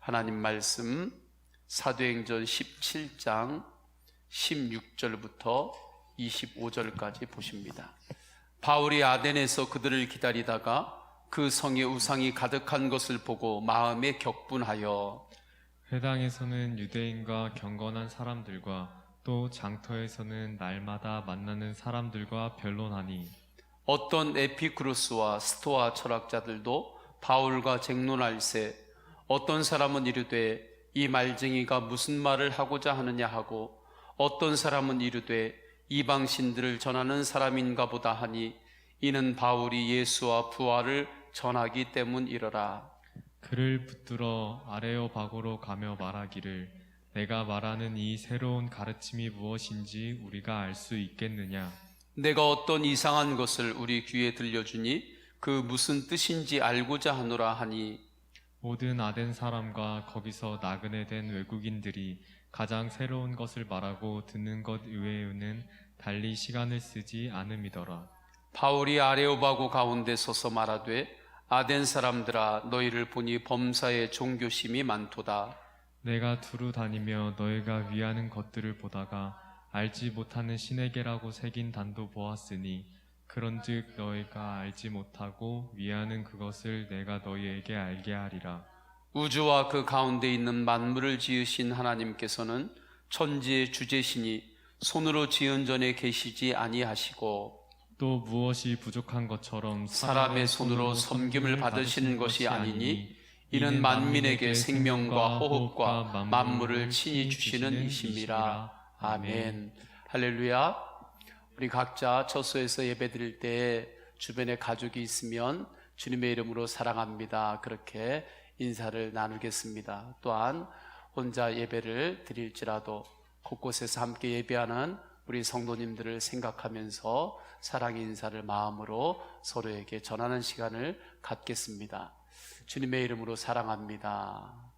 하나님 말씀 사도행전 17장 16절부터 25절까지 보십니다. 바울이 아덴에서 그들을 기다리다가 그 성에 우상이 가득한 것을 보고 마음에 격분하여 회당에서는 유대인과 경건한 사람들과 또 장터에서는 날마다 만나는 사람들과 변론하니 어떤 에피쿠로스와 스토아 철학자들도 바울과 쟁론할세 어떤 사람은 이르되 이 말쟁이가 무슨 말을 하고자 하느냐 하고 어떤 사람은 이르되 이방신들을 전하는 사람인가 보다 하니 이는 바울이 예수와 부활을 전하기 때문이러라. 그를 붙들어 아레오바고로 가며 말하기를 내가 말하는 이 새로운 가르침이 무엇인지 우리가 알 수 있겠느냐. 내가 어떤 이상한 것을 우리 귀에 들려주니 그 무슨 뜻인지 알고자 하노라 하니 모든 아덴 사람과 거기서 나그네 된 외국인들이 가장 새로운 것을 말하고 듣는 것 외에는 달리 시간을 쓰지 않음이더라. 바울이 아레오바고 가운데 서서 말하되 아덴 사람들아 너희를 보니 범사에 종교심이 많도다. 내가 두루 다니며 너희가 위하는 것들을 보다가 알지 못하는 신에게라고 새긴 단도 보았으니 그런즉 너희가 알지 못하고 위하는 그것을 내가 너희에게 알게 하리라. 우주와 그 가운데 있는 만물을 지으신 하나님께서는 천지의 주제시니 손으로 지은 전에 계시지 아니하시고 또 무엇이 부족한 것처럼 사람의 손으로 섬김을 받으시는 것이 아니니 이는 만민에게 생명과 호흡과 만물을 친히 주시는 이심이라. 아멘. 할렐루야. 우리 각자 처소에서 예배 드릴 때 주변에 가족이 있으면 주님의 이름으로 사랑합니다 그렇게 인사를 나누겠습니다. 또한 혼자 예배를 드릴지라도 곳곳에서 함께 예배하는 우리 성도님들을 생각하면서 사랑의 인사를 마음으로 서로에게 전하는 시간을 갖겠습니다. 주님의 이름으로 사랑합니다.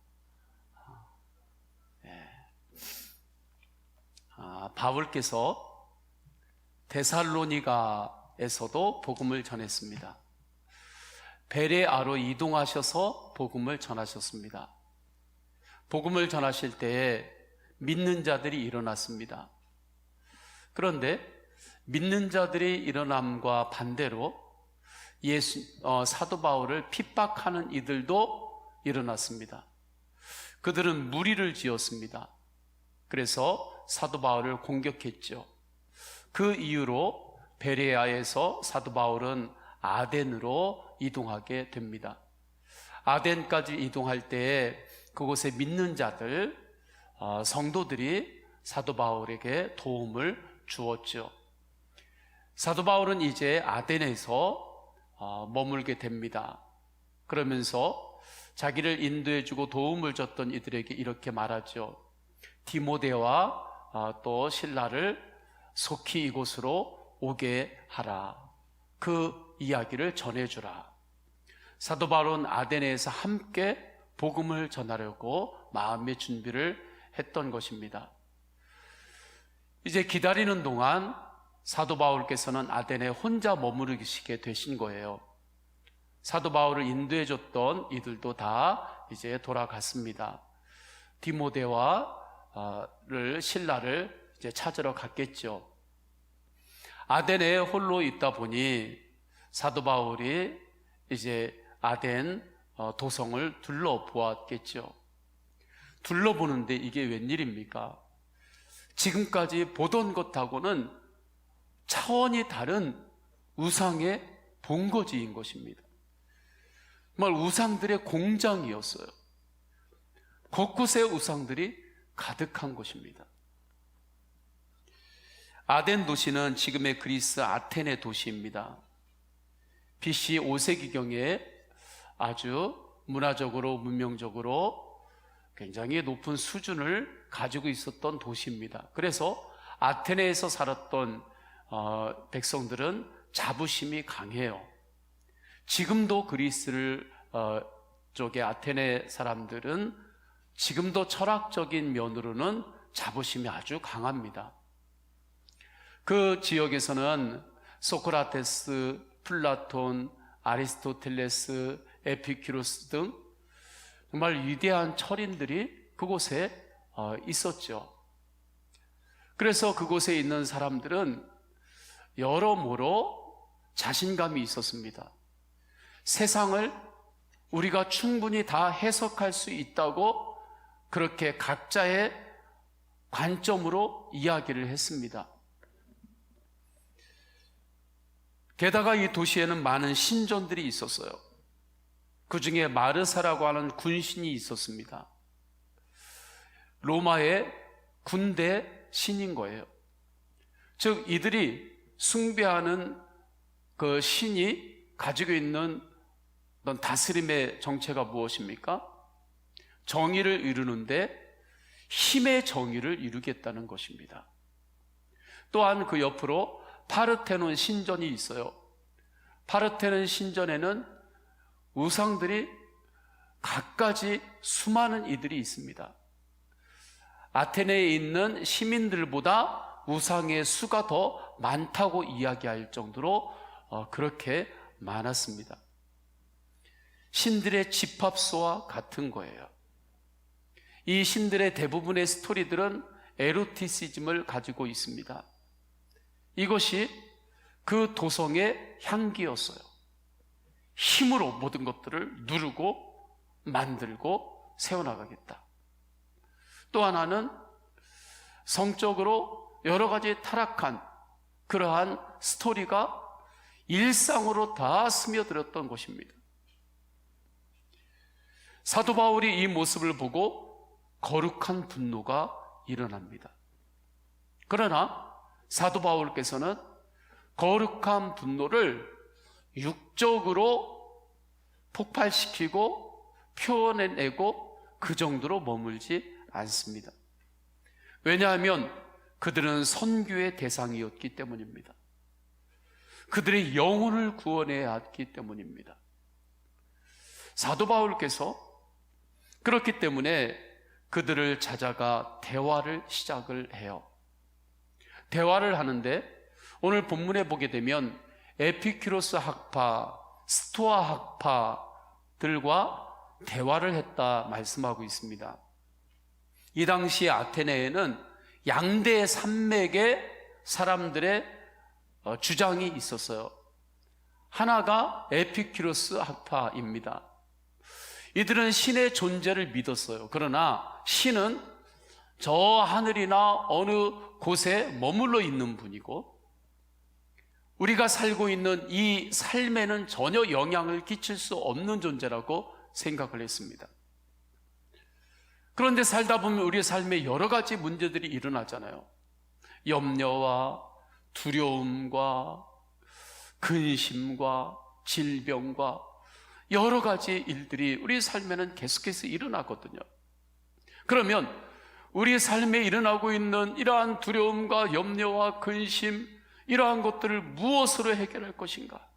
바울께서 데살로니가에서도 복음을 전했습니다. 베레아로 이동하셔서 복음을 전하셨습니다. 복음을 전하실 때에 믿는 자들이 일어났습니다. 그런데 믿는 자들이 일어남과 반대로 사도 바울을 핍박하는 이들도 일어났습니다. 그들은 무리를 지었습니다. 그래서 사도 바울을 공격했죠. 그 이유로 베레아에서 사도 바울은 아덴으로 이동하게 됩니다. 아덴까지 이동할 때 그곳에 믿는 자들, 성도들이 사도 바울에게 도움을 주었죠. 사도 바울은 이제 아덴에서 머물게 됩니다. 그러면서 자기를 인도해주고 도움을 줬던 이들에게 이렇게 말하죠. 디모데와 또 실라를 속히 이곳으로 오게 하라. 그 이야기를 전해주라. 사도 바울은 아덴에서 함께 복음을 전하려고 마음의 준비를 했던 것입니다. 이제 기다리는 동안 사도 바울께서는 아덴에 혼자 머무르시게 되신 거예요. 사도 바울을 인도해줬던 이들도 다 이제 돌아갔습니다. 디모데와 신라를 이제 찾으러 갔겠죠. 아덴에 홀로 있다 보니 사도 바울이 이제 아덴 도성을 둘러보았겠죠. 둘러보는데 이게 웬일입니까? 지금까지 보던 것하고는 차원이 다른 우상의 본거지인 것입니다. 정말 우상들의 공장이었어요. 곳곳에 우상들이 가득한 것입니다. 아덴 도시는 지금의 그리스 아테네 도시입니다. BC 5세기경에 아주 문화적으로 문명적으로 굉장히 높은 수준을 가지고 있었던 도시입니다. 그래서 아테네에서 살았던 백성들은 자부심이 강해요. 지금도 그리스를 쪽의 아테네 사람들은 지금도 철학적인 면으로는 자부심이 아주 강합니다. 그 지역에서는 소크라테스, 플라톤, 아리스토텔레스, 에피큐로스 등 정말 위대한 철인들이 그곳에 있었죠. 그래서 그곳에 있는 사람들은 여러모로 자신감이 있었습니다. 세상을 우리가 충분히 다 해석할 수 있다고 그렇게 각자의 관점으로 이야기를 했습니다. 게다가 이 도시에는 많은 신전들이 있었어요. 그 중에 마르사라고 하는 군신이 있었습니다. 로마의 군대 신인 거예요. 즉 이들이 숭배하는 그 신이 가지고 있는 어떤 다스림의 정체가 무엇입니까? 정의를 이루는데 힘의 정의를 이루겠다는 것입니다. 또한 그 옆으로 파르테논 신전이 있어요. 파르테논 신전에는 우상들이 갖가지 수많은 이들이 있습니다. 아테네에 있는 시민들보다 우상의 수가 더 많다고 이야기할 정도로 그렇게 많았습니다. 신들의 집합소와 같은 거예요. 이 신들의 대부분의 스토리들은 에로티시즘을 가지고 있습니다. 이것이 그 도성의 향기였어요. 힘으로 모든 것들을 누르고 만들고 세워나가겠다. 또 하나는 성적으로 여러 가지 타락한 그러한 스토리가 일상으로 다 스며들었던 것입니다. 사도 바울이 이 모습을 보고 거룩한 분노가 일어납니다. 그러나 사도 바울께서는 거룩한 분노를 육적으로 폭발시키고 표현해내고 그 정도로 머물지 않습니다. 왜냐하면 그들은 선교의 대상이었기 때문입니다. 그들의 영혼을 구원해야 했기 때문입니다. 사도 바울께서 그렇기 때문에 그들을 찾아가 대화를 시작을 해요. 대화를 하는데 오늘 본문에 보게 되면 에피큐로스 학파, 스토아 학파들과 대화를 했다 말씀하고 있습니다. 이 당시 아테네에는 양대 산맥의 사람들의 주장이 있었어요. 하나가 에피큐로스 학파입니다. 이들은 신의 존재를 믿었어요. 그러나 신은 저 하늘이나 어느 곳에 머물러 있는 분이고 우리가 살고 있는 이 삶에는 전혀 영향을 끼칠 수 없는 존재라고 생각을 했습니다. 그런데 살다 보면 우리의 삶에 여러 가지 문제들이 일어나잖아요. 염려와 두려움과 근심과 질병과 여러 가지 일들이 우리 삶에는 계속해서 일어나거든요. 그러면 우리 삶에 일어나고 있는 이러한 두려움과 염려와 근심, 이러한 것들을 무엇으로 해결할 것인가?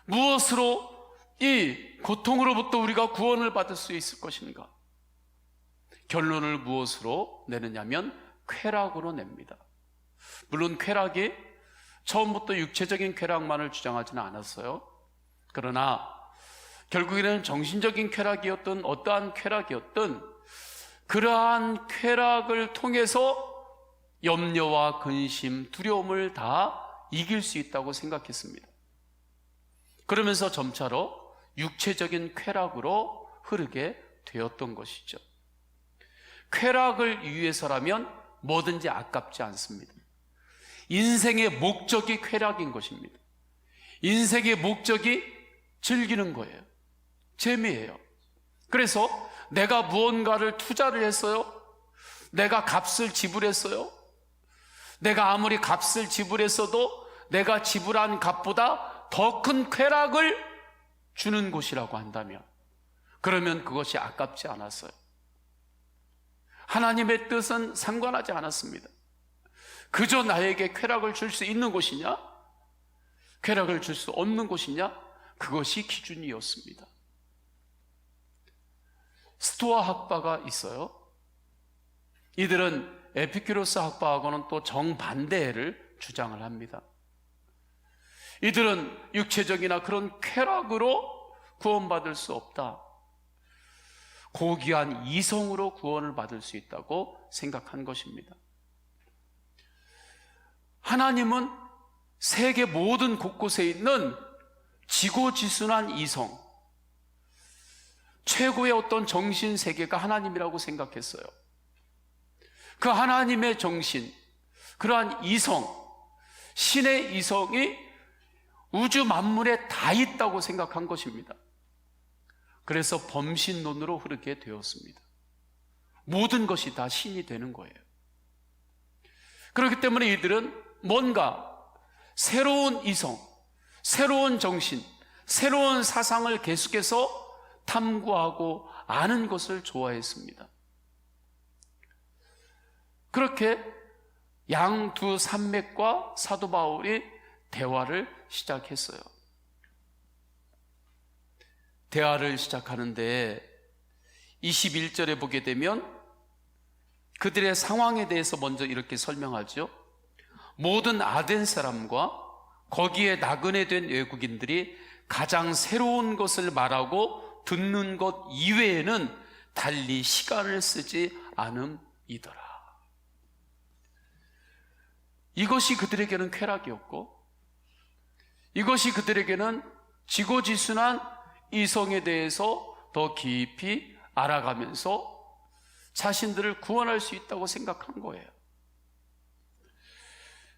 무엇으로 이 고통으로부터 우리가 구원을 받을 수 있을 것인가? 결론을 무엇으로 내느냐면 쾌락으로 냅니다. 물론 쾌락이 처음부터 육체적인 쾌락만을 주장하지는 않았어요. 그러나 결국에는 정신적인 쾌락이었든 어떠한 쾌락이었든 그러한 쾌락을 통해서 염려와 근심, 두려움을 다 이길 수 있다고 생각했습니다. 그러면서 점차로 육체적인 쾌락으로 흐르게 되었던 것이죠. 쾌락을 위해서라면 뭐든지 아깝지 않습니다. 인생의 목적이 쾌락인 것입니다. 인생의 목적이 즐기는 거예요. 재미예요. 그래서 내가 무언가를 투자를 했어요. 내가 값을 지불했어요. 내가 아무리 값을 지불했어도 내가 지불한 값보다 더 큰 쾌락을 주는 곳이라고 한다면 그러면 그것이 아깝지 않았어요. 하나님의 뜻은 상관하지 않았습니다. 그저 나에게 쾌락을 줄 수 있는 곳이냐? 쾌락을 줄 수 없는 곳이냐? 그것이 기준이었습니다. 스토아 학파가 있어요. 이들은 에피큐로스 학파하고는 또 정반대를 주장을 합니다. 이들은 육체적이나 그런 쾌락으로 구원받을 수 없다. 고귀한 이성으로 구원을 받을 수 있다고 생각한 것입니다. 하나님은 세계 모든 곳곳에 있는 지고지순한 이성, 최고의 어떤 정신 세계가 하나님이라고 생각했어요. 그 하나님의 정신, 그러한 이성, 신의 이성이 우주 만물에 다 있다고 생각한 것입니다. 그래서 범신론으로 흐르게 되었습니다. 모든 것이 다 신이 되는 거예요. 그렇기 때문에 이들은 뭔가 새로운 이성, 새로운 정신, 새로운 사상을 계속해서 탐구하고 아는 것을 좋아했습니다. 그렇게 양두 산맥과 사도 바울이 대화를 시작했어요. 대화를 시작하는데 21절에 보게 되면 그들의 상황에 대해서 먼저 이렇게 설명하죠. 모든 아덴 사람과 거기에 나그네 된 외국인들이 가장 새로운 것을 말하고 듣는 것 이외에는 달리 시간을 쓰지 않음이더라. 이것이 그들에게는 쾌락이었고, 이것이 그들에게는 지고지순한 이성에 대해서 더 깊이 알아가면서 자신들을 구원할 수 있다고 생각한 거예요.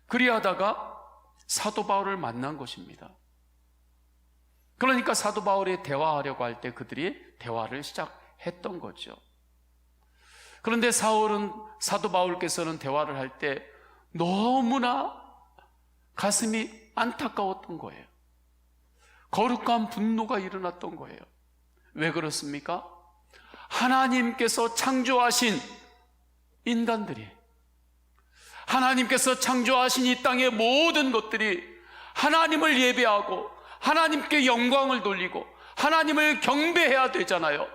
그리하다가 사도 바울을 만난 것입니다. 그러니까 사도 바울이 대화하려고 할 때 그들이 대화를 시작했던 거죠. 그런데 사도 바울께서는 대화를 할 때 너무나 가슴이 안타까웠던 거예요. 거룩한 분노가 일어났던 거예요. 왜 그렇습니까? 하나님께서 창조하신 인간들이, 하나님께서 창조하신 이 땅의 모든 것들이 하나님을 예배하고 하나님께 영광을 돌리고 하나님을 경배해야 되잖아요.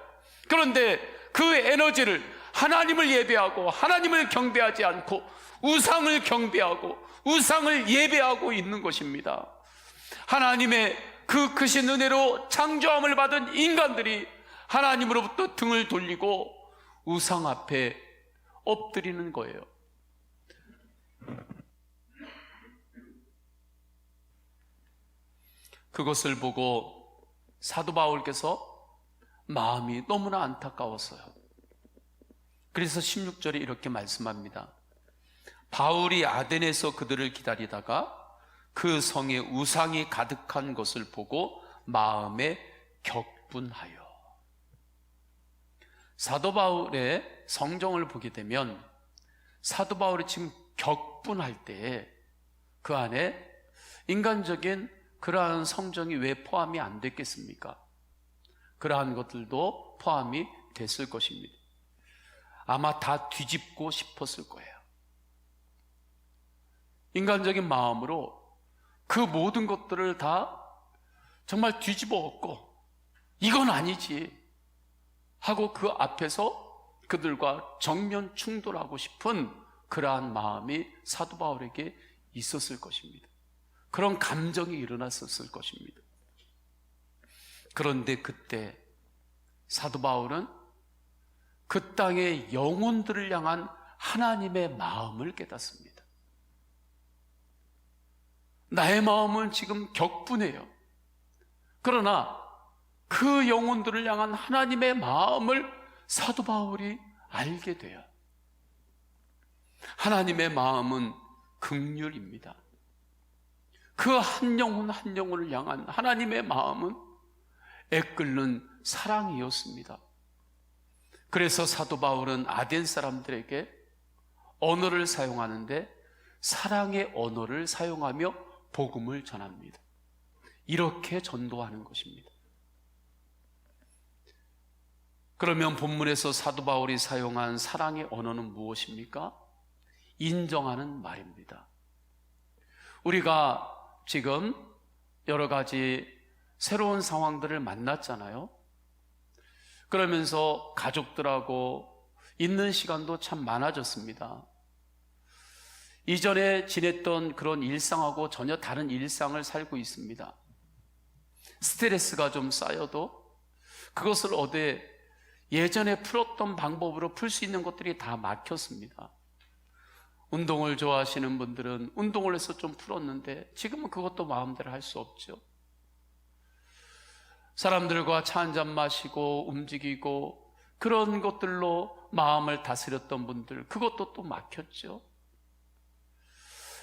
그런데 그 에너지를 하나님을 예배하고 하나님을 경배하지 않고 우상을 경배하고 우상을 예배하고 있는 것입니다. 하나님의 그 크신 은혜로 창조함을 받은 인간들이 하나님으로부터 등을 돌리고 우상 앞에 엎드리는 거예요. 그것을 보고 사도 바울께서 마음이 너무나 안타까웠어요. 그래서 16절에 이렇게 말씀합니다. 바울이 아덴에서 그들을 기다리다가 그 성에 우상이 가득한 것을 보고 마음에 격분하여. 사도 바울의 성경을 보게 되면 사도 바울이 지금 격분할 때 그 안에 인간적인 그러한 성정이 왜 포함이 안 됐겠습니까? 그러한 것들도 포함이 됐을 것입니다. 아마 다 뒤집고 싶었을 거예요. 인간적인 마음으로 그 모든 것들을 다 정말 뒤집어 엎고 이건 아니지 하고 그 앞에서 그들과 정면 충돌하고 싶은 그러한 마음이 사도 바울에게 있었을 것입니다. 그런 감정이 일어났었을 것입니다. 그런데 그때 사도 바울은 그 땅의 영혼들을 향한 하나님의 마음을 깨닫습니다. 나의 마음은 지금 격분해요. 그러나 그 영혼들을 향한 하나님의 마음을 사도 바울이 알게 돼요. 하나님의 마음은 긍휼입니다. 그 한 영혼 한 영혼을 향한 하나님의 마음은 애끓는 사랑이었습니다. 그래서 사도 바울은 아덴 사람들에게 언어를 사용하는데 사랑의 언어를 사용하며 복음을 전합니다. 이렇게 전도하는 것입니다. 그러면 본문에서 사도 바울이 사용한 사랑의 언어는 무엇입니까? 인정하는 말입니다. 우리가 지금 여러 가지 새로운 상황들을 만났잖아요. 그러면서 가족들하고 있는 시간도 참 많아졌습니다. 이전에 지냈던 그런 일상하고 전혀 다른 일상을 살고 있습니다. 스트레스가 좀 쌓여도 그것을 어디에 예전에 풀었던 방법으로 풀 수 있는 것들이 다 막혔습니다. 운동을 좋아하시는 분들은 운동을 해서 좀 풀었는데 지금은 그것도 마음대로 할 수 없죠. 사람들과 차 한잔 마시고 움직이고 그런 것들로 마음을 다스렸던 분들, 그것도 또 막혔죠.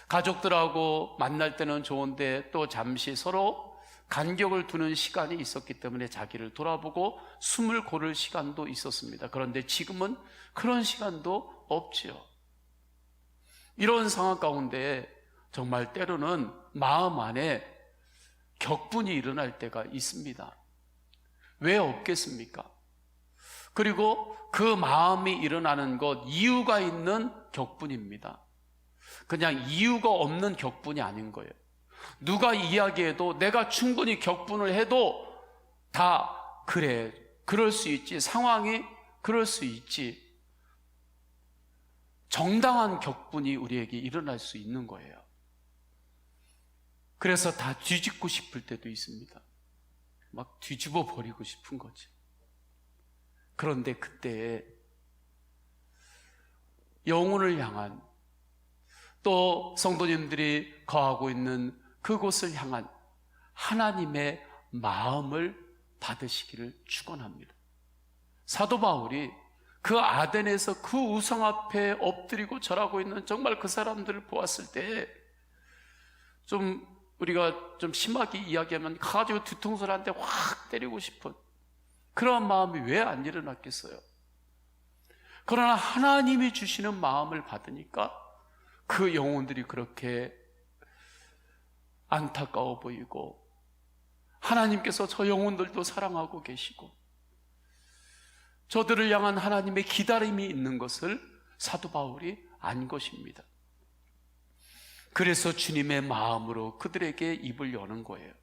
가족들하고 만날 때는 좋은데 또 잠시 서로 간격을 두는 시간이 있었기 때문에 자기를 돌아보고 숨을 고를 시간도 있었습니다. 그런데 지금은 그런 시간도 없지요. 이런 상황 가운데 정말 때로는 마음 안에 격분이 일어날 때가 있습니다. 왜 없겠습니까? 그리고 그 마음이 일어나는 것, 이유가 있는 격분입니다. 그냥 이유가 없는 격분이 아닌 거예요. 누가 이야기해도 내가 충분히 격분을 해도 다 그래, 그럴 수 있지, 상황이 그럴 수 있지, 정당한 격분이 우리에게 일어날 수 있는 거예요. 그래서 다 뒤집고 싶을 때도 있습니다. 막 뒤집어 버리고 싶은 거죠. 그런데 그때 영혼을 향한, 또 성도님들이 거하고 있는 그곳을 향한 하나님의 마음을 받으시기를 축원합니다. 사도 바울이 그 아덴에서 그 우상 앞에 엎드리고 절하고 있는 정말 그 사람들을 보았을 때 좀 우리가 좀 심하게 이야기하면 가지고 뒤통수를 한 대 확 때리고 싶은 그런 마음이 왜 안 일어났겠어요? 그러나 하나님이 주시는 마음을 받으니까 그 영혼들이 그렇게 안타까워 보이고 하나님께서 저 영혼들도 사랑하고 계시고 저들을 향한 하나님의 기다림이 있는 것을 사도 바울이 안 것입니다. 그래서 주님의 마음으로 그들에게 입을 여는 거예요.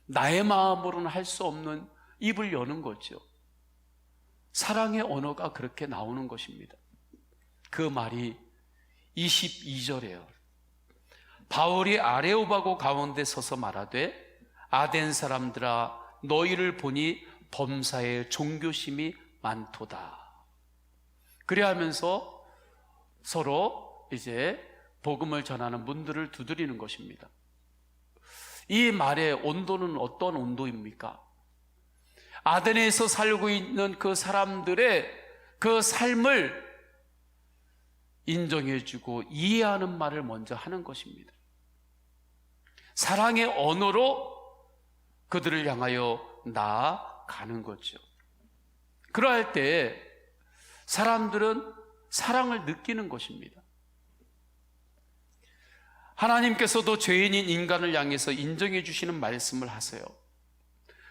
나의 마음으로는 할 수 없는 입을 여는 거죠. 사랑의 언어가 그렇게 나오는 것입니다. 그 말이 22절에요. 바울이 아레오바고 가운데 서서 말하되 아덴 사람들아 너희를 보니 범사에 종교심이 많도다. 그래 하면서 서로 이제 복음을 전하는 문들을 두드리는 것입니다. 이 말의 온도는 어떤 온도입니까? 아덴에서 살고 있는 그 사람들의 그 삶을 인정해주고 이해하는 말을 먼저 하는 것입니다. 사랑의 언어로 그들을 향하여 나아가는 거죠. 그러할 때 사람들은 사랑을 느끼는 것입니다. 하나님께서도 죄인인 인간을 향해서 인정해 주시는 말씀을 하세요.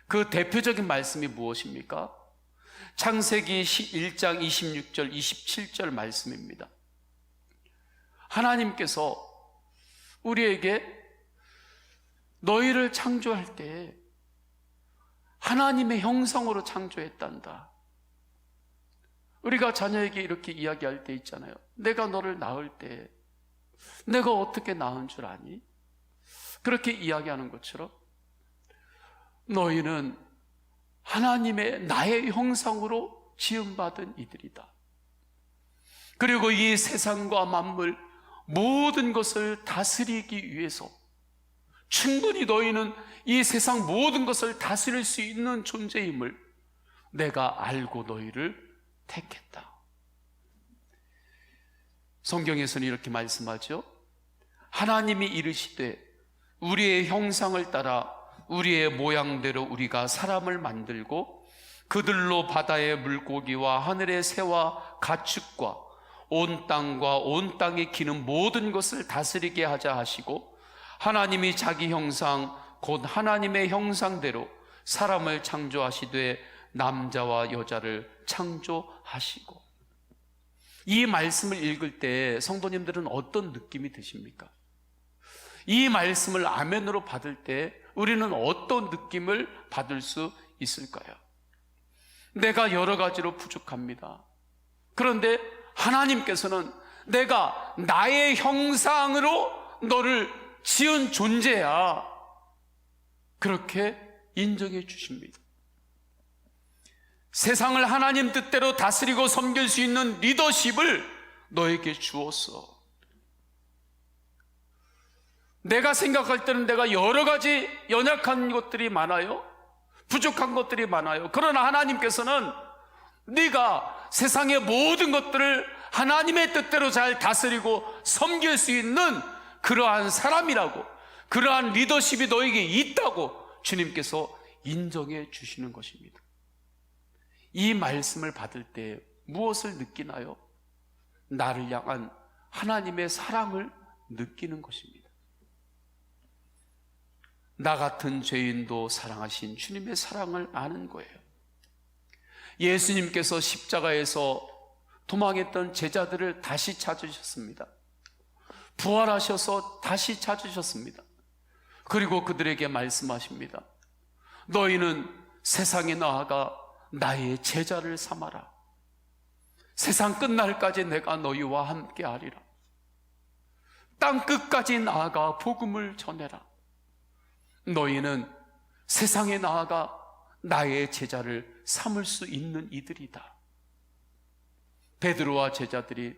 그 대표적인 말씀이 무엇입니까? 창세기 1장 26절 27절 말씀입니다. 하나님께서 우리에게 너희를 창조할 때 하나님의 형상으로 창조했단다. 우리가 자녀에게 이렇게 이야기할 때 있잖아요. 내가 너를 낳을 때 내가 어떻게 낳은 줄 아니? 그렇게 이야기하는 것처럼 너희는 하나님의 나의 형상으로 지음받은 이들이다. 그리고 이 세상과 만물 모든 것을 다스리기 위해서 충분히 너희는 이 세상 모든 것을 다스릴 수 있는 존재임을 내가 알고 너희를 택했다. 성경에서는 이렇게 말씀하죠. 하나님이 이르시되 우리의 형상을 따라 우리의 모양대로 우리가 사람을 만들고 그들로 바다의 물고기와 하늘의 새와 가축과 온 땅과 온 땅에 기는 모든 것을 다스리게 하자 하시고 하나님이 자기 형상 곧 하나님의 형상대로 사람을 창조하시되 남자와 여자를 창조하시고. 이 말씀을 읽을 때 성도님들은 어떤 느낌이 드십니까? 이 말씀을 아멘으로 받을 때 우리는 어떤 느낌을 받을 수 있을까요? 내가 여러 가지로 부족합니다. 그런데 하나님께서는 내가 나의 형상으로 너를 지은 존재야, 그렇게 인정해 주십니다. 세상을 하나님 뜻대로 다스리고 섬길 수 있는 리더십을 너에게 주었어. 내가 생각할 때는 내가 여러 가지 연약한 것들이 많아요. 부족한 것들이 많아요. 그러나 하나님께서는 네가 세상의 모든 것들을 하나님의 뜻대로 잘 다스리고 섬길 수 있는 그러한 사람이라고, 그러한 리더십이 너에게 있다고 주님께서 인정해 주시는 것입니다. 이 말씀을 받을 때 무엇을 느끼나요? 나를 향한 하나님의 사랑을 느끼는 것입니다. 나 같은 죄인도 사랑하신 주님의 사랑을 아는 거예요. 예수님께서 십자가에서 도망했던 제자들을 다시 찾으셨습니다. 부활하셔서 다시 찾으셨습니다. 그리고 그들에게 말씀하십니다. 너희는 세상에 나아가 나의 제자를 삼아라. 세상 끝날까지 내가 너희와 함께 하리라. 땅 끝까지 나아가 복음을 전해라. 너희는 세상에 나아가 나의 제자를 삼을 수 있는 이들이다. 베드로와 제자들이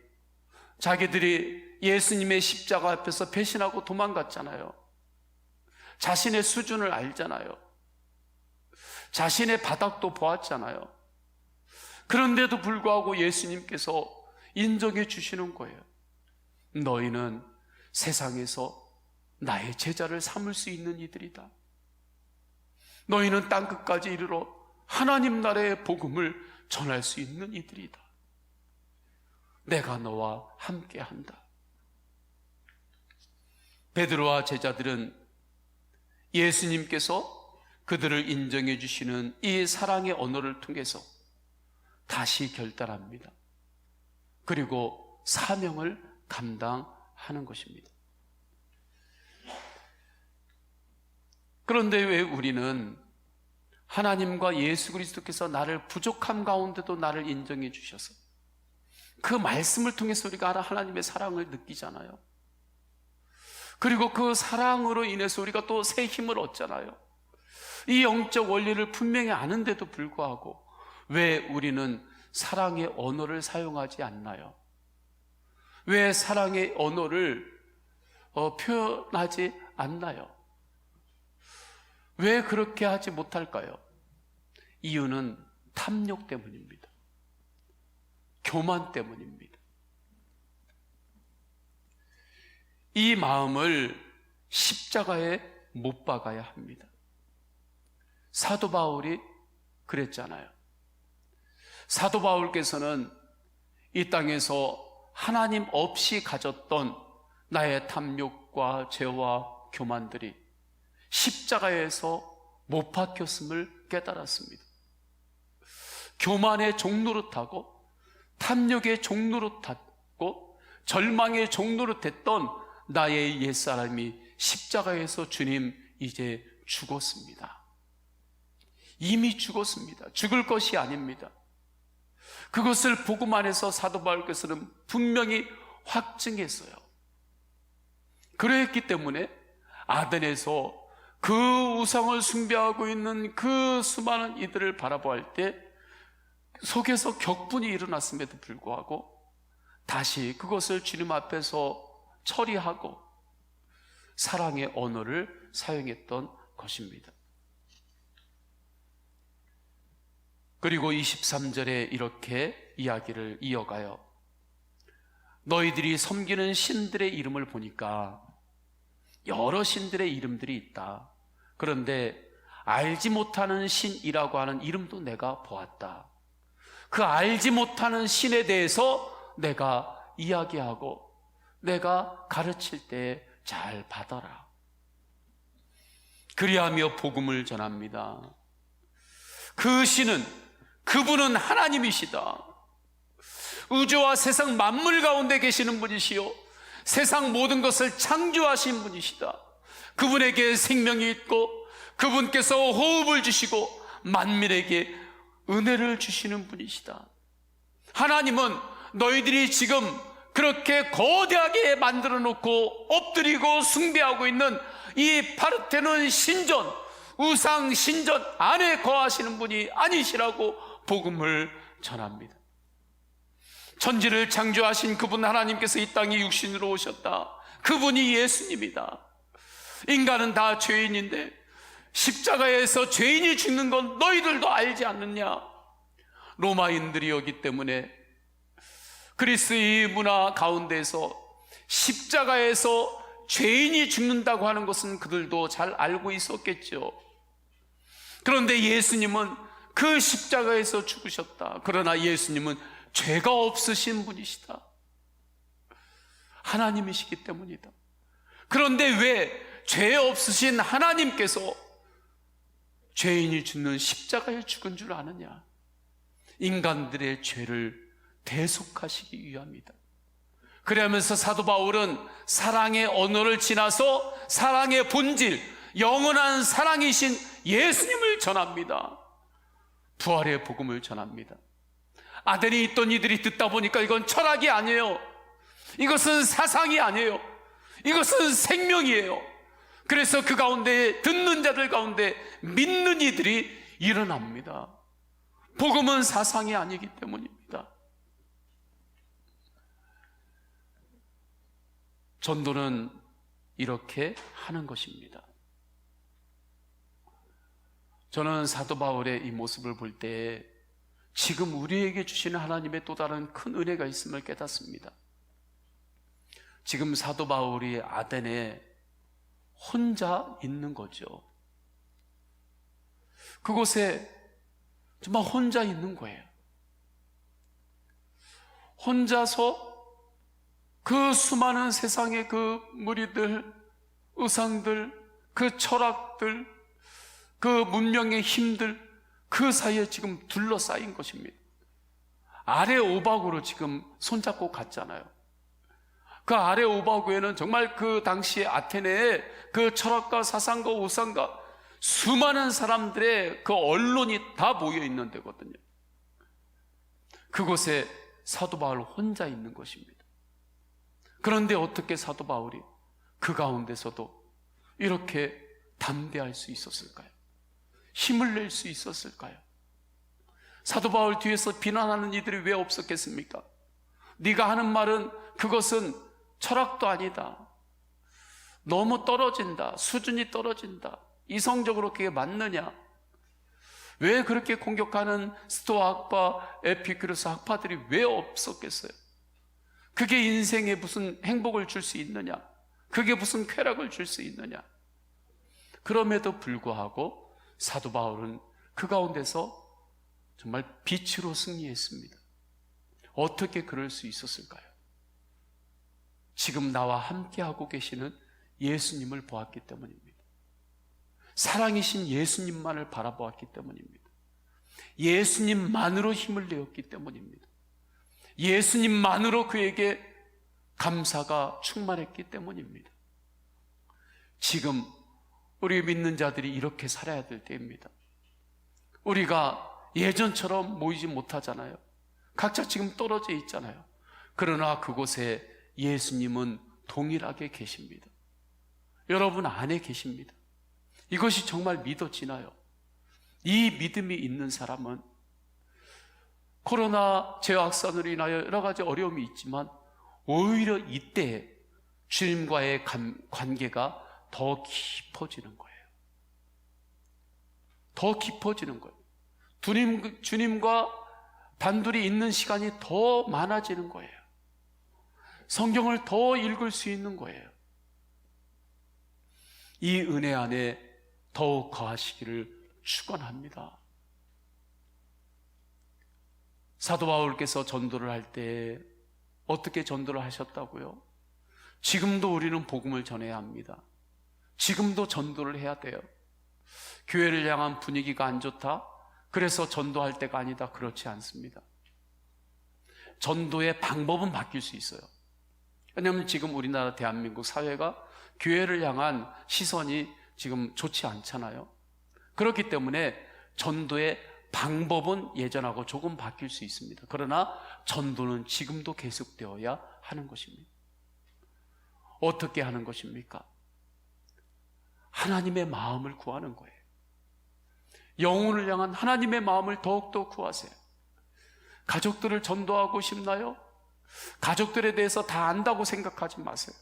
자기들이 예수님의 십자가 앞에서 배신하고 도망갔잖아요. 자신의 수준을 알잖아요. 자신의 바닥도 보았잖아요. 그런데도 불구하고 예수님께서 인정해 주시는 거예요. 너희는 세상에서 나의 제자를 삼을 수 있는 이들이다. 너희는 땅끝까지 이르러 하나님 나라의 복음을 전할 수 있는 이들이다. 내가 너와 함께 한다. 베드로와 제자들은 예수님께서 그들을 인정해 주시는 이 사랑의 언어를 통해서 다시 결단합니다. 그리고 사명을 감당하는 것입니다. 그런데 왜 우리는 하나님과 예수 그리스도께서 나를 부족함 가운데도 나를 인정해 주셔서 그 말씀을 통해서 우리가 하나님의 사랑을 느끼잖아요. 그리고 그 사랑으로 인해서 우리가 또 새 힘을 얻잖아요. 이 영적 원리를 분명히 아는데도 불구하고 왜 우리는 사랑의 언어를 사용하지 않나요? 왜 사랑의 언어를 표현하지 않나요? 왜 그렇게 하지 못할까요? 이유는 탐욕 때문입니다. 교만 때문입니다. 이 마음을 십자가에 못 박아야 합니다. 사도 바울이 그랬잖아요. 사도 바울께서는 이 땅에서 하나님 없이 가졌던 나의 탐욕과 죄와 교만들이 십자가에서 못 박혔음을 깨달았습니다. 교만의 종노릇하고 탐욕의 종노릇하고 절망의 종노릇했던 나의 옛사람이 십자가에서 주님 이제 죽었습니다. 이미 죽었습니다. 죽을 것이 아닙니다. 그것을 복음 안에서 사도 바울께서는 분명히 확증했어요. 그랬기 때문에 아덴에서 그 우상을 숭배하고 있는 그 수많은 이들을 바라보할 때 속에서 격분이 일어났음에도 불구하고 다시 그것을 주님 앞에서 처리하고 사랑의 언어를 사용했던 것입니다. 그리고 23절에 이렇게 이야기를 이어가요. 너희들이 섬기는 신들의 이름을 보니까 여러 신들의 이름들이 있다. 그런데 알지 못하는 신이라고 하는 이름도 내가 보았다. 그 알지 못하는 신에 대해서 내가 이야기하고 내가 가르칠 때 잘 받아라. 그리하며 복음을 전합니다. 그 신은, 그분은 하나님이시다. 우주와 세상 만물 가운데 계시는 분이시요 세상 모든 것을 창조하신 분이시다. 그분에게 생명이 있고 그분께서 호흡을 주시고 만민에게 은혜를 주시는 분이시다. 하나님은 너희들이 지금 그렇게 거대하게 만들어 놓고 엎드리고 숭배하고 있는 이 파르테논 신전, 우상 신전 안에 거하시는 분이 아니시라고 복음을 전합니다. 천지를 창조하신 그분 하나님께서 이 땅에 육신으로 오셨다. 그분이 예수님이다. 인간은 다 죄인인데 십자가에서 죄인이 죽는 건 너희들도 알지 않느냐? 로마인들이었기 때문에 그리스의 문화 가운데서 십자가에서 죄인이 죽는다고 하는 것은 그들도 잘 알고 있었겠죠. 그런데 예수님은 그 십자가에서 죽으셨다. 그러나 예수님은 죄가 없으신 분이시다. 하나님이시기 때문이다. 그런데 왜 죄 없으신 하나님께서 죄인이 죽는 십자가에 죽은 줄 아느냐? 인간들의 죄를 대속하시기 위함이다. 그러면서 사도 바울은 사랑의 언어를 지나서 사랑의 본질, 영원한 사랑이신 예수님을 전합니다. 부활의 복음을 전합니다. 아덴에 있던 이들이 듣다 보니까 이건 철학이 아니에요. 이것은 사상이 아니에요. 이것은 생명이에요. 그래서 그 가운데 듣는 자들 가운데 믿는 이들이 일어납니다. 복음은 사상이 아니기 때문입니다. 전도는 이렇게 하는 것입니다. 저는 사도 바울의 이 모습을 볼 때 지금 우리에게 주시는 하나님의 또 다른 큰 은혜가 있음을 깨닫습니다. 지금 사도 바울이 아덴에 혼자 있는 거죠. 그곳에 정말 혼자 있는 거예요. 혼자서 그 수많은 세상의 그 무리들, 의상들, 그 철학들, 그 문명의 힘들, 그 사이에 지금 둘러싸인 것입니다. 아래 오박으로 지금 손잡고 갔잖아요. 그 아래 오박에는 정말 그 당시에 아테네에 그 철학과 사상가, 우상가 수많은 사람들의 그 언론이 다 모여 있는 데거든요. 그곳에 사도 바울 혼자 있는 것입니다. 그런데 어떻게 사도 바울이 그 가운데서도 이렇게 담대할 수 있었을까요? 힘을 낼 수 있었을까요? 사도 바울 뒤에서 비난하는 이들이 왜 없었겠습니까? 네가 하는 말은 그것은 철학도 아니다. 너무 떨어진다. 수준이 떨어진다. 이성적으로 그게 맞느냐? 왜 그렇게 공격하는 스토아 학파, 에피쿠로스 학파들이 왜 없었겠어요? 그게 인생에 무슨 행복을 줄 수 있느냐? 그게 무슨 쾌락을 줄 수 있느냐? 그럼에도 불구하고 사도 바울은 그 가운데서 정말 빛으로 승리했습니다. 어떻게 그럴 수 있었을까요? 지금 나와 함께하고 계시는 예수님을 보았기 때문입니다. 사랑이신 예수님만을 바라보았기 때문입니다. 예수님만으로 힘을 내었기 때문입니다. 예수님만으로 그에게 감사가 충만했기 때문입니다. 지금 우리 믿는 자들이 이렇게 살아야 될 때입니다. 우리가 예전처럼 모이지 못하잖아요. 각자 지금 떨어져 있잖아요. 그러나 그곳에 예수님은 동일하게 계십니다. 여러분 안에 계십니다. 이것이 정말 믿어지나요? 이 믿음이 있는 사람은 코로나 재확산으로 인하여 여러 가지 어려움이 있지만 오히려 이때 주님과의 관계가 더 깊어지는 거예요. 더 깊어지는 거예요. 주님과 단둘이 있는 시간이 더 많아지는 거예요. 성경을 더 읽을 수 있는 거예요. 이 은혜 안에 더욱 거하시기를 축원합니다. 사도 바울께서 전도를 할 때 어떻게 전도를 하셨다고요? 지금도 우리는 복음을 전해야 합니다. 지금도 전도를 해야 돼요. 교회를 향한 분위기가 안 좋다? 그래서 전도할 때가 아니다. 그렇지 않습니다. 전도의 방법은 바뀔 수 있어요. 왜냐하면 지금 우리나라 대한민국 사회가 교회를 향한 시선이 지금 좋지 않잖아요. 그렇기 때문에 전도의 방법은 예전하고 조금 바뀔 수 있습니다. 그러나 전도는 지금도 계속되어야 하는 것입니다. 어떻게 하는 것입니까? 하나님의 마음을 구하는 거예요. 영혼을 향한 하나님의 마음을 더욱더 구하세요. 가족들을 전도하고 싶나요? 가족들에 대해서 다 안다고 생각하지 마세요.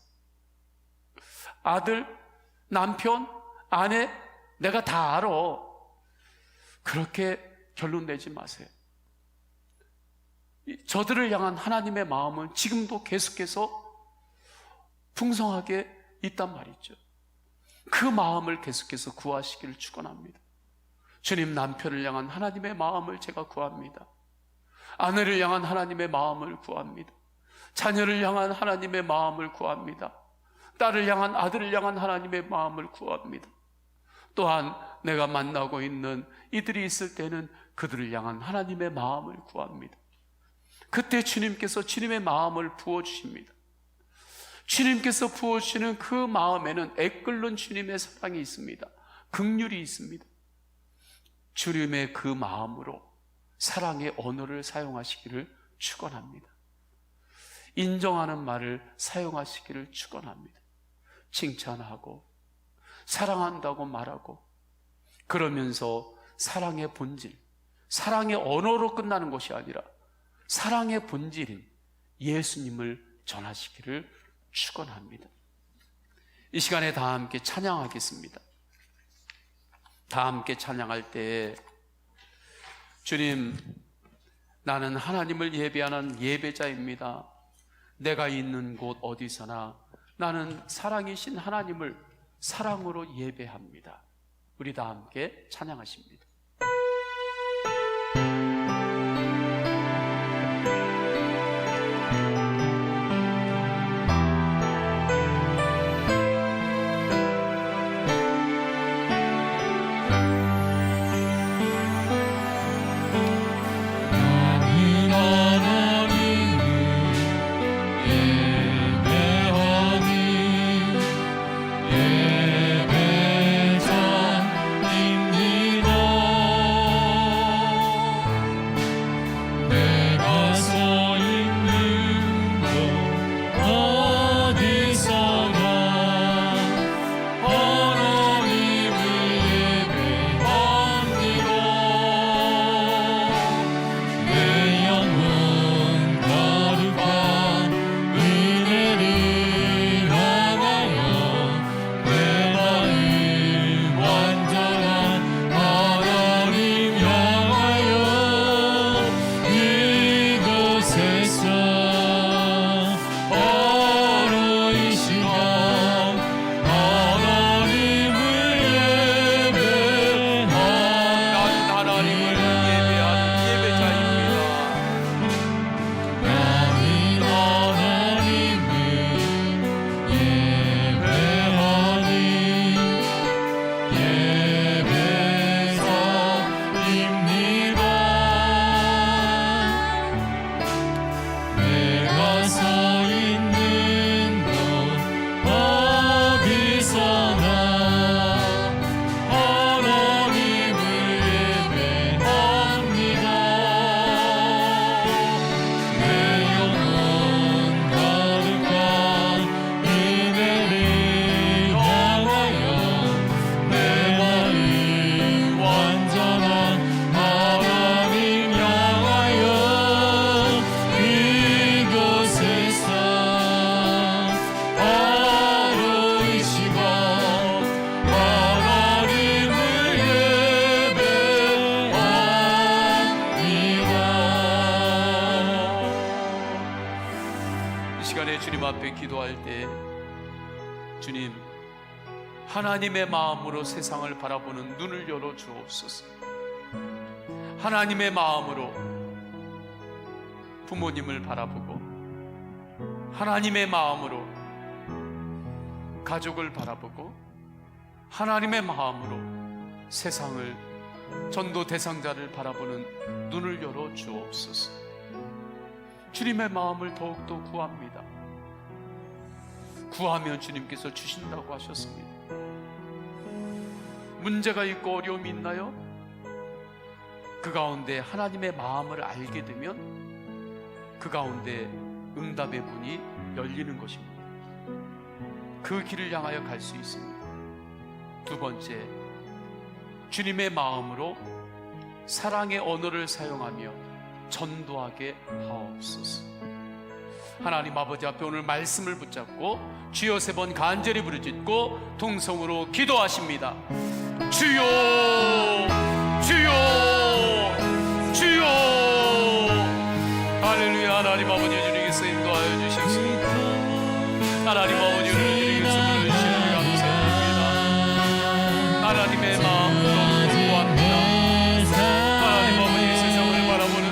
아들, 남편, 아내, 내가 다 알아. 그렇게 결론 내지 마세요. 저들을 향한 하나님의 마음은 지금도 계속해서 풍성하게 있단 말이죠. 그 마음을 계속해서 구하시기를 축원합니다. 주님, 남편을 향한 하나님의 마음을 제가 구합니다. 아내를 향한 하나님의 마음을 구합니다. 자녀를 향한 하나님의 마음을 구합니다. 딸을 향한, 아들을 향한 하나님의 마음을 구합니다. 또한 내가 만나고 있는 이들이 있을 때는 그들을 향한 하나님의 마음을 구합니다. 그때 주님께서 주님의 마음을 부어주십니다. 주님께서 부어주시는 그 마음에는 애끓는 주님의 사랑이 있습니다. 긍휼이 있습니다. 주님의 그 마음으로 사랑의 언어를 사용하시기를 축원합니다. 인정하는 말을 사용하시기를 축원합니다. 칭찬하고 사랑한다고 말하고, 그러면서 사랑의 본질, 사랑의 언어로 끝나는 것이 아니라 사랑의 본질인 예수님을 전하시기를 축원합니다. 이 시간에 다 함께 찬양하겠습니다. 다 함께 찬양할 때, 주님, 나는 하나님을 예배하는 예배자입니다. 내가 있는 곳 어디서나 나는 사랑이신 하나님을 사랑으로 예배합니다. 우리 다 함께 찬양하십니다. 기도할 때, 주님, 하나님의 마음으로 세상을 바라보는 눈을 열어 주옵소서. 하나님의 마음으로 부모님을 바라보고, 하나님의 마음으로 가족을 바라보고, 하나님의 마음으로 세상을, 전도 대상자를 바라보는 눈을 열어 주옵소서. 주님의 마음을 더욱더 구합니다. 구하면 주님께서 주신다고 하셨습니다. 문제가 있고 어려움이 있나요? 그 가운데 하나님의 마음을 알게 되면 그 가운데 응답의 문이 열리는 것입니다. 그 길을 향하여 갈 수 있습니다. 두 번째, 주님의 마음으로 사랑의 언어를 사용하며 전도하게 하옵소서. 하나님 아버지 앞에 오늘 말씀을 붙잡고 주여 3번 간절히 부르짖고 통성으로 기도하십니다. 주여, 주여, 주여. 할렐루야. 하나님 아버지 주님께서 인도하여 주시옵소서. 하나님 아버지 주님께서 불러주시는 감사합니다. 하나님의 마음 너무 구합니다. 하나님 아버지 세상을 바라보는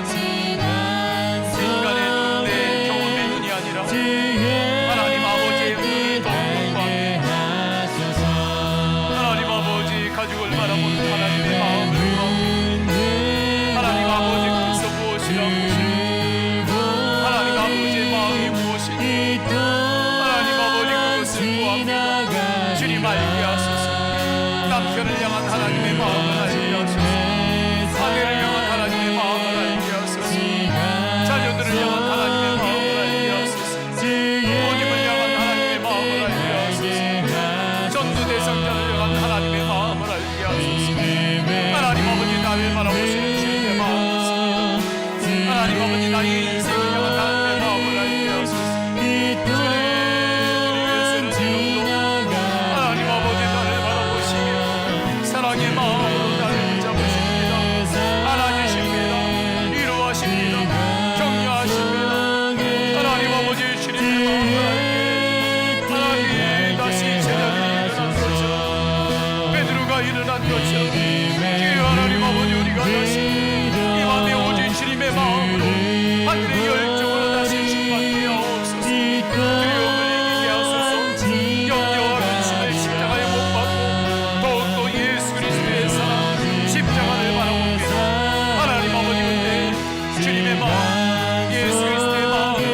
인간의 눈, 내 경험의 눈이 아니라 하나님 아버지의 눈이 더 구합니다. 하나님 아버지 가족을 바라보는 하나님의 마음을 구합니다. 하나님 아버지께서 무엇이라고 하나님 아버지의 마음이 무엇인지 하나님 아버지 그것을 구합니다. 주님 알게 하소서. 남편을 향한 하나님의 마음을 알게 하소서. 아내를 향한 하나님의 마음을 알게 하소서. 자녀들을 향한 하나님의 마음을 알게 하소서. 부모님을 향한 하나님의 마음을 알게 하소서. 전도 대상자를 향한 하나님의 마음을 알게 하소서. 하나님 아버지 나를 바라보시는 주님의 마음이 있습니다. 하나님 아버지 나의 인생을 향한 하나님의 마음을 알게 하소서. 주님께서는 지금도 하나님 아버지 나를 바라보시며 사랑의 마음으로 나를 잡으십니다. 안아주십니다. 위로하십니다. 격려하십니다. 하나님 아버지 주님의 마음을 알게 하나님 다시 제자들이 일어난 것처럼 베드로가 일어난 것처럼 주여 하나님 아버지 우리가 다시 이 밤에 오직 주님의 마음으로 하늘의 열정으로 다시 충만케 하옵소서. 두려움을 이기게 하소서. 염려와 근심을 십자가에 못 박고 더욱더 예수 그리스도의 사랑 십자가를 바라봅니다. 하나님 아버지 그때 주님의 마음 예수 그리스도의 마음으로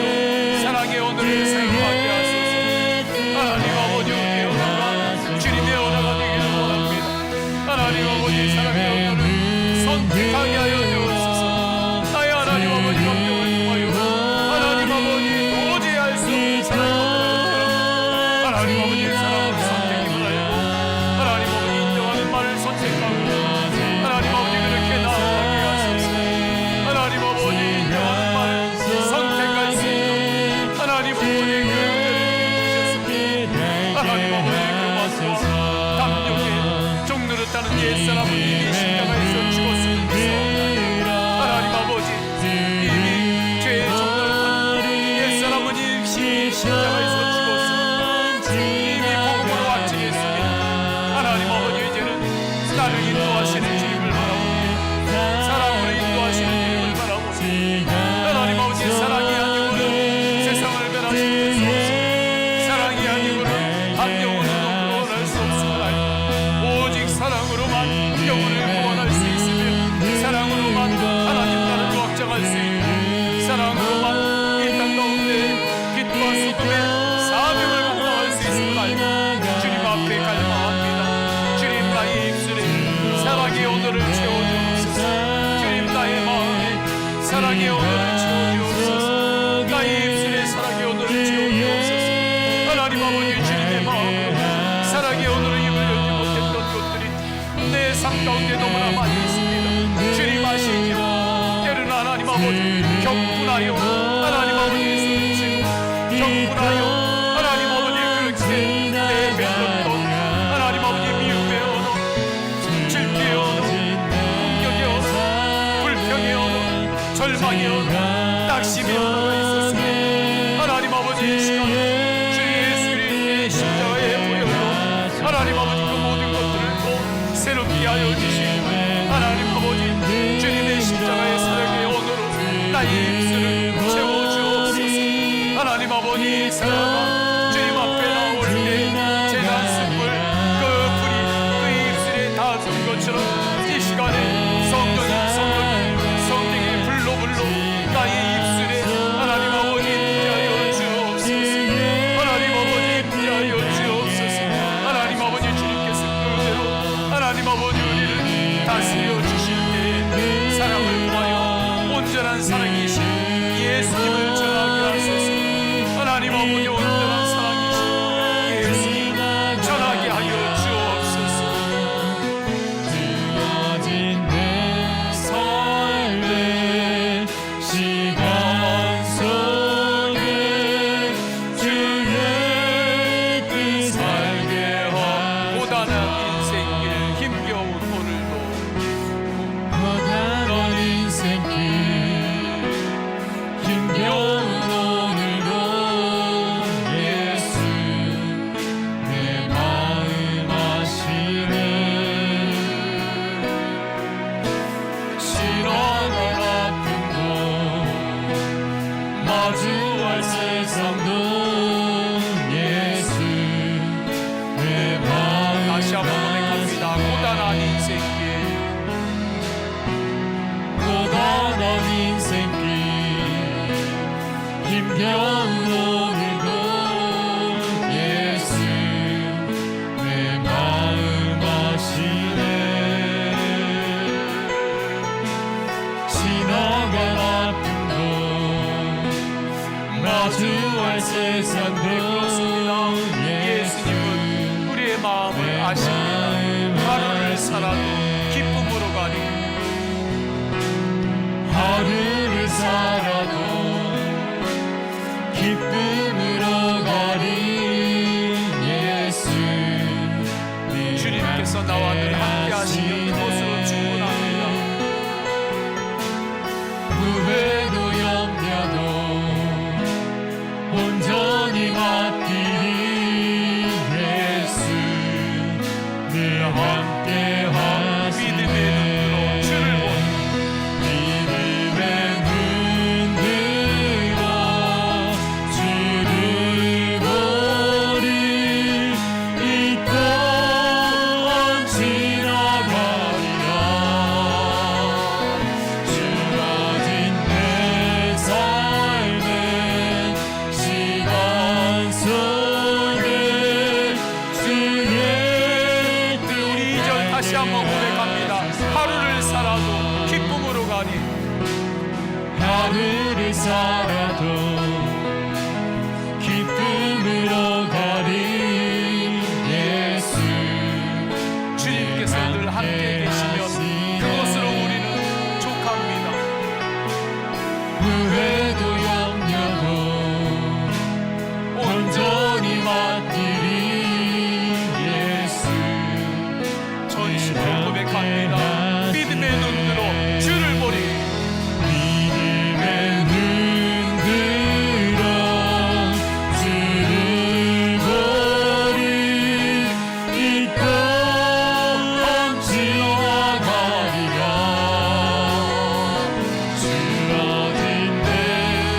사랑의 오늘을 생각하게 하소서. 하나님 아버지 우리의 언어가 주님의 언어가 되기를 원합니다. 하나님 아버지 사랑의 언어를 선택하게 하여 주옵소서. 나의 하나님 아버지 감격을 통하여 하나님 아버지 도저히 알 수 없는 사랑의 언어를 하나님 아버지의 사랑으로 선택임을 알고 하나님 아버지 인정하는 말을 선택하고 하나님 아버지 그렇게 나아가게 하소서. 하나님 아버지 인정하는 말을 선택할 수 있는 하나님 아버지 그 은혜를 주셨습니다. 하나님 아버지 그 마음과 담력에 종노릇하는 옛사람은 이미 십자가에서 죽었음을 믿사옵나이다. 하나님 아버지 이미 죄의 종노릇하는 옛사람은 이미 십자가에서 죽었음을 이미 복음으로 완성했습니다. 하나님 아버지 이제는 나를 인도하시는 주님을 바라봅니다. 사랑으로 인도하시는 주님을 바라봅니다. 하나님 아버지 사랑이 아니고는 세상을 변화시킬 수 없습니다. 사랑이 아니고는 한 영혼도 구원할 수 없습니다. 오직 사랑으로만 영혼을 구원할 수 있으며 사랑으로만 하나님 나라를 확장할 수 있는 사랑으로만 이 땅 가운데 빛과 소금의 사명을 감당할 수 있음을 알고 주님 앞에 갈망합니다. 주님 나의 입술에 사랑의 오늘을 채워주옵소서. 주님 나의 마음에 사랑의 오늘을 채워주옵소서. 나의 입술에 사랑의 오늘을 채워주옵소서. 하나님 아버지 주님의 마음으로 사랑의 오늘을 입을 열지 못했던 것들이 내 삶 가운데 너무나 많이 있습니다. 주님 아시죠? 때로는 하나님 아버지 격분하여 하나님 아버지 소리치고 격분하여 하나님 아버지 그렇게 내뱉었던 하나님 아버지 미움의 언어 질투의 언어 공격의 언어 불평의 언어 절망의 언어 낙심의 언어가 있었습니다. 하나님 아버지 이 시간 주 예수 그리스도의 십자가의 보혈로 하나님 아버지 그 모든 것들을 또 새롭게 하여 주시고 하나님 아버지 주님의 십자가의 사랑의 언어로 나의 입술을 채워주옵소서. 하나님 아버지 사랑아 주님 앞에 나올 때 제가 쓴물 그 불이 그 입술에 닿았던 것처럼 이 시간에 성령의 불로 나의 입술에 하나님 아버지 임재하여 주옵소서. 하나님 아버지 임재하여 주옵소서. 하나님 아버지 주님께서 그대로 하나님 아버지 우리를 다스려 주실 때 사랑을 통하여 온전한 사랑이신 예수님을 전하게 하소서. 하나님 아버지 온전한 사랑이신 예수님 전하게 하여 주옵소서. 지어진 내 삶에 힘겨운 오늘도 예수 내 마음 아시네. 시련과 아픔도 마주할 세상도 예수 내 마음 다시 한번 고백합니다. 고단한 인생길, 고단한 인생길 힘겨운 오늘도 예수 내 마음 아시네. 지나간 아픔도 마주할 세상도 예수님은 우리의 마음을 아십니다. 하루를 살아도 기쁨으로 가니, 하루를 살아도 기쁨으로 가리. 예수 주님께서 나와 늘 함께 하시며 그것으로 충분합니다. 후회도 염려도 온전히 맡기리. 예수 늘 함께 하시네. 믿음의 눈으로 주를 보니 믿음의 눈으로 주를 보리. 이 땅 지나가리라. 주어진 내 삶의 시간 속에 주의 뜻. 우리 2절 다시 한번 고백합니다. 하루를 살아도 기쁨으로 가니, 하루를 살아도 기쁨으로 가리. 예수 주님께서 늘 함께 계시면 그것으로 우리는 족합니다. 후회도 염려도 온전히 맡기리. 예수 전심으로 고백합니다. 믿음의 눈으로 주를 보니 믿음의 눈으로 주를 보리. 이 땅 지나가리라. 주어진 내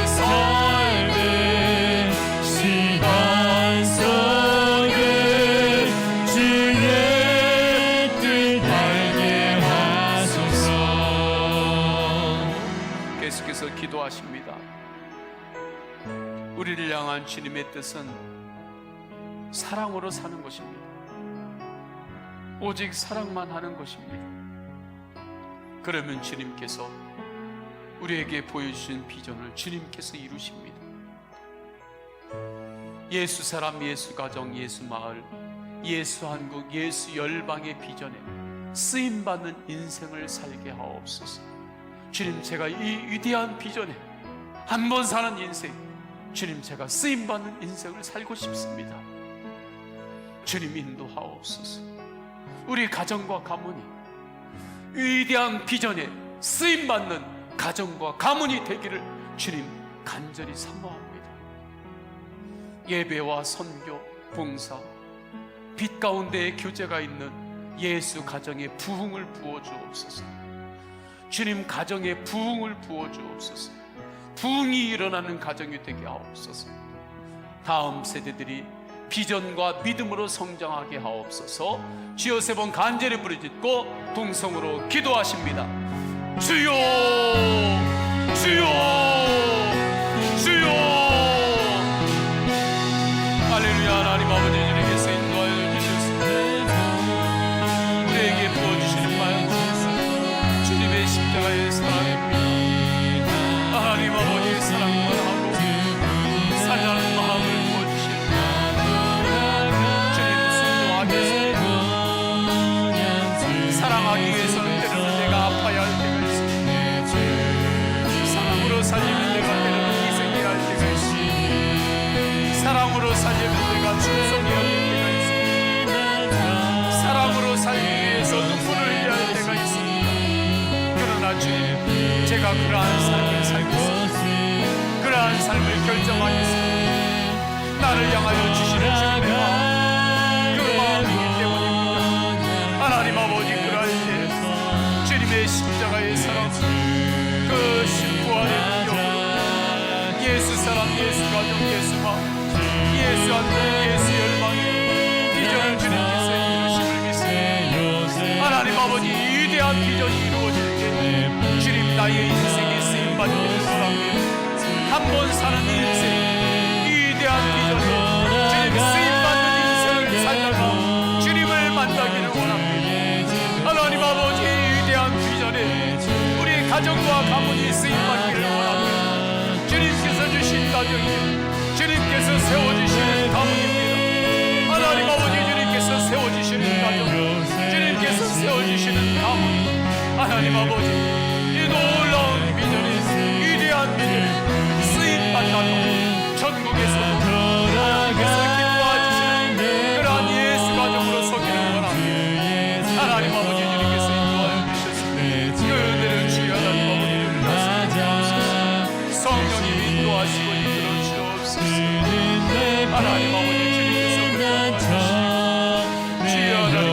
삶의 시간 속에 주의 뜻 알게 하소서. 계속해서 기도하십니다. 우리를 향한 주님의 뜻은 사랑으로 사는 것입니다. 오직 사랑만 하는 것입니다. 그러면 주님께서 우리에게 보여주신 비전을 주님께서 이루십니다. 예수 사람, 예수 가정, 예수 마을, 예수 한국, 예수 열방의 비전에 쓰임받는 인생을 살게 하옵소서. 주님, 제가 이 위대한 비전에 한 번 사는 인생, 주님, 제가 쓰임받는 인생을 살고 싶습니다. 주님, 인도하옵소서. 우리 가정과 가문이 위대한 비전에 쓰임받는 가정과 가문이 되기를 주님 간절히 사모합니다. 예배와 선교, 봉사, 빛 가운데에 교제가 있는 예수 가정에 부흥을 부어주옵소서. 주님, 가정에 부흥을 부어주옵소서. 부흥이 일어나는 가정이 되게 하옵소서. 다음 세대들이 비전과 믿음으로 성장하게 하옵소서. 주여, 세 번 간절히 부르짖고 동성으로 기도하십니다. 주여, 주여, 주여. 할렐루야. 하나님 아버지, 주님께서 인도하여 주셨습니다. 우리에게 부어주시는 말씀, 주님의 십자가의 사랑입니다. 하나님 아버지의 사랑만 하고 살라는 마음을 부어주시는 주님, 순종하기 위해서, 사랑하기 위해서는 때로는 내가 아파야 할 때가 있습니다. 사랑으로 살리는 내가 삶을 결정하겠습니다. 나를 향하여 주시는 주님의 마음, 그 마음이기 때문입니다. 하나님 아버지, 그럴 때 주님의 십자가의 사랑, 그 부활의 능력, 예수 사랑, 예수 가족, 예수 마음, 예수 안동, 예수 열망, 비전을 주님께서 이루심을 믿습니다. 하나님 아버지, 위대한 비전이 이루어질 때 주님 나의 인생에 쓰임받기를 원합니다. 한 번 사는 인생, 위대한 비전에 주님 쓰임받는 인생을 살다가 주님을 만나기를 원합니다. 하나님 아버지, 위대한 비전에 우리 가정과 가문이 쓰임받기를 원합니다. 주님께서 주신 가정이 주님께서 세워주시는 가문입니다. 하나님 아버지, 주님께서 세워주시는 가정, 주님께서 세워주시는 가문, 하나님 아버지, 이 놀라운 비전에, 위대한 비전에 쓰임받다가 전국에서도 기뻐하시는 그러한 예수 가족으로 서기를 원합니다. 하나님 아버지, 주님께서 인도하여 주셨습니다. 그대를 주여 하나님 아버지를 말씀하옵소서. 성령님 인도하시고 이끌어 주옵소서. 하나님 아버지, 주님께서 그대를 주여 하나님 아버지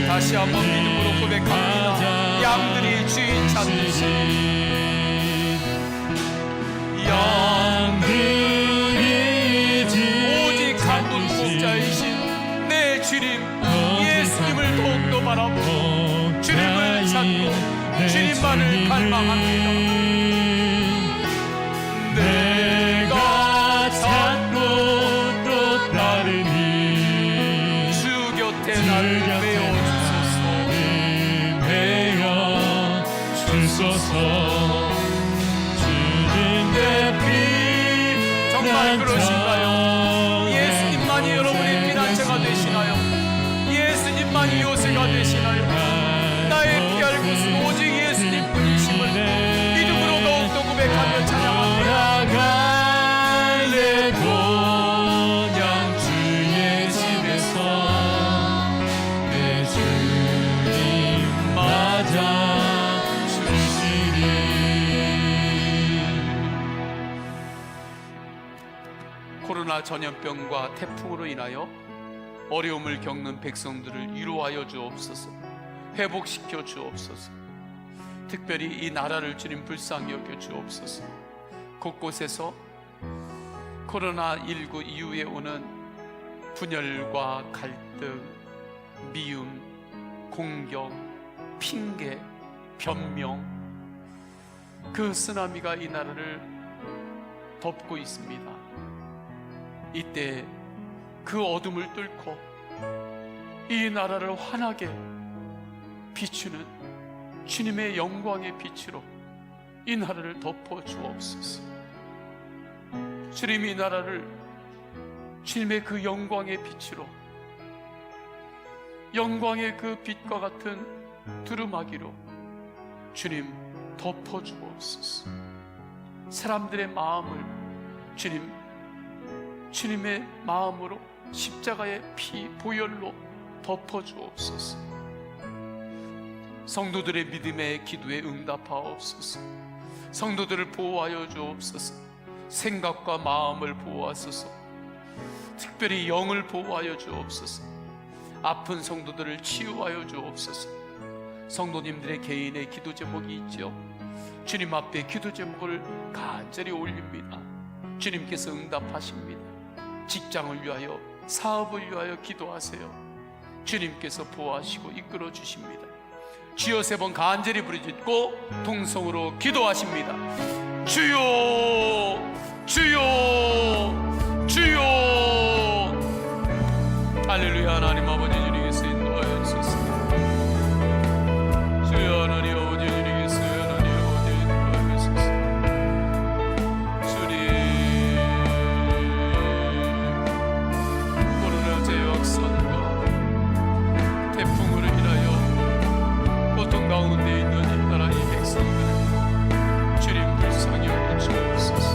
다시 한번 믿음으로 고백합니다. 양들이 주인 찾듯이, 오직 한 분 목자이신 내 주님 예수님을 더욱더 바라보고 주님을 찾고 주님만을 갈망합니다. 내가 찾고 또 따르니 주 곁에 나를 메어 주소서. 주님의 피 정말 그러신가요? 예수님만이 여러분의 피난처가 되시나요? 예수님만이 요새가 되시나요? 나의 피할 곳은 오직 예수님뿐이심을 믿음으로 더욱더 고백하며 찬양합니다. 내 고향 주의 집에서 내 주님 맞아 주시리. 코로나 전염병과 태풍으로 인하여 어려움을 겪는 백성들을 위로하여 주옵소서. 회복시켜 주옵소서. 특별히 이 나라를 주님 불쌍히 여겨 주옵소서. 곳곳에서 코로나19 이후에 오는 분열과 갈등, 미움, 공격, 핑계, 변명, 그 쓰나미가 이 나라를 덮고 있습니다. 이때 그 어둠을 뚫고 이 나라를 환하게 비추는 주님의 영광의 빛으로 이 나라를 덮어 주옵소서. 주님, 이 나라를 주님의 그 영광의 빛으로, 영광의 그 빛과 같은 두루마기로 주님 덮어 주옵소서. 사람들의 마음을 주님의 마음으로 십자가의 피 보혈로 덮어 주옵소서. 성도들의 믿음의 기도에 응답하옵소서. 성도들을 보호하여 주옵소서. 생각과 마음을 보호하소서. 특별히 영을 보호하여 주옵소서. 아픈 성도들을 치유하여 주옵소서. 성도님들의 개인의 기도 제목이 있죠. 주님 앞에 기도 제목을 간절히 올립니다. 주님께서 응답하십니다. 직장을 위하여, 사업을 위하여 기도하세요. 주님께서 보호하시고 이끌어 주십니다. 주여 3번 간절히 부르짖고 통성으로 기도하십니다. 주여, 주여, 주여. 할렐루야. 하나님 아버지, 주님께서 인도하여 주소서. 주여, 하나님 아버지, 주님께서 하나님 아버지 인도하여 주소서. 주님, 코로나 재확산과 태풍으로 인하여 고통 가운데 있는 이 나라 이 백성들을 주님 불쌍히 여겨 주옵소서.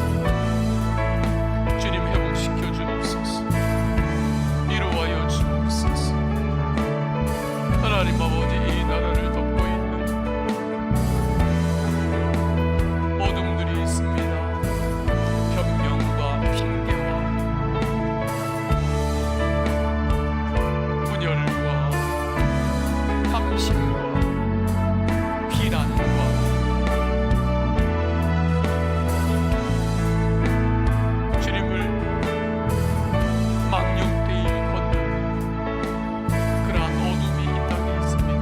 주님 회복시켜 주옵소서. 이루하여 주옵소서. 하나님 아버지, 이 나라를 덮고 있는 어둠들이 있습니다. 변명과 핑계와 분열과 탐심과 비난과 주님을 망령되이 걷는 그러한 어둠이 이 땅에 있습니다.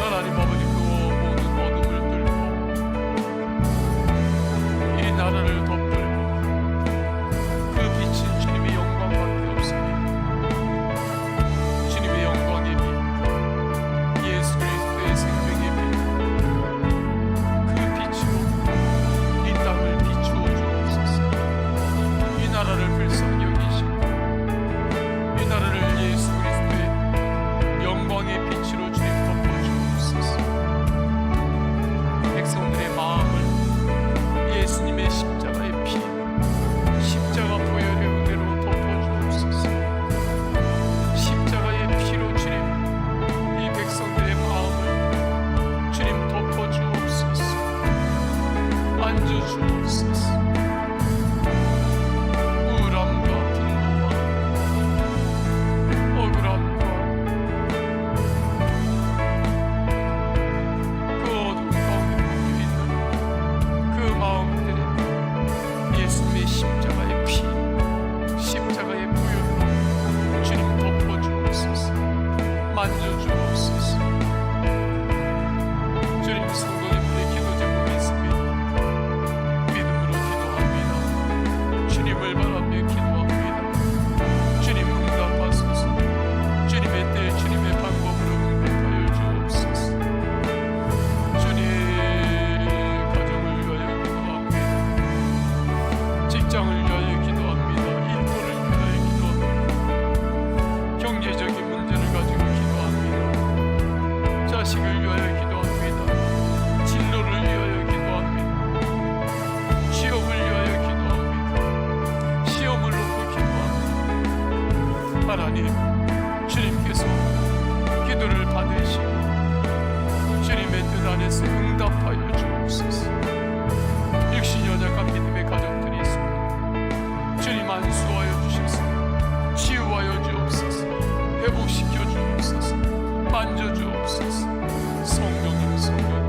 하나님 아버지, 그 모든 어둠을 뚫고 이 나라를 덮을 그 빛은 주님의 영광밖에 없습니다. 주님의 영광의 빛, 예수 그리스도의 생명의 빛, 그 빛으로 이 땅을 비추어 주옵소서. 이 나라를 불쌍히 여기시고 이 나라를 예수 그리스도의 영광의 빛으로 주님 덮어 주옵소서. 백성들의 마음을 예수님의 십자가의 피, 십자가 보혈의 은혜로 덮어 주옵소서. 십자가의 피로 주님 이 백성들의 마음을 주님 덮어 주옵소서. 만져 주옵소서. 우울함과 분노와 억울함과 그 어두운 가운데 묶여 있는 그 마음들에 예수님의 십자가의 피, 십자가의 보혈로 주님 덮어 주옵소서. 만져 주옵소서. 주님, 성도님들의 기도 제목이 있습니다. 믿음으로 기도합니다. 주님을 바라며 기도합니다. 주님 응답하소서. 주님의 때 주님의 방법으로 응답하여 주옵소서. 주님, 가정을 위하여 기도합니다. 직장을 위하여 기도합니다. 일터를 위하여 기도합니다. 경제적인 문제를 가지고 기도합니다. 자식을 위하여 기도합니다. 진로를 위하여 기도합니다. 취업을 위하여 기도합니다. 시험을 놓고 기도합니다. 하나님, 주님께서 기도를 받으시고 주님의 뜻 안에서 응답하여 주옵소서. 육신 연약한 믿음의 가족들이 있습니다. 주님 안수하여 주셔서 치유하여 주옵소서. 회복시켜 주옵소서. 만져 주옵소서. 성령님, 성령님,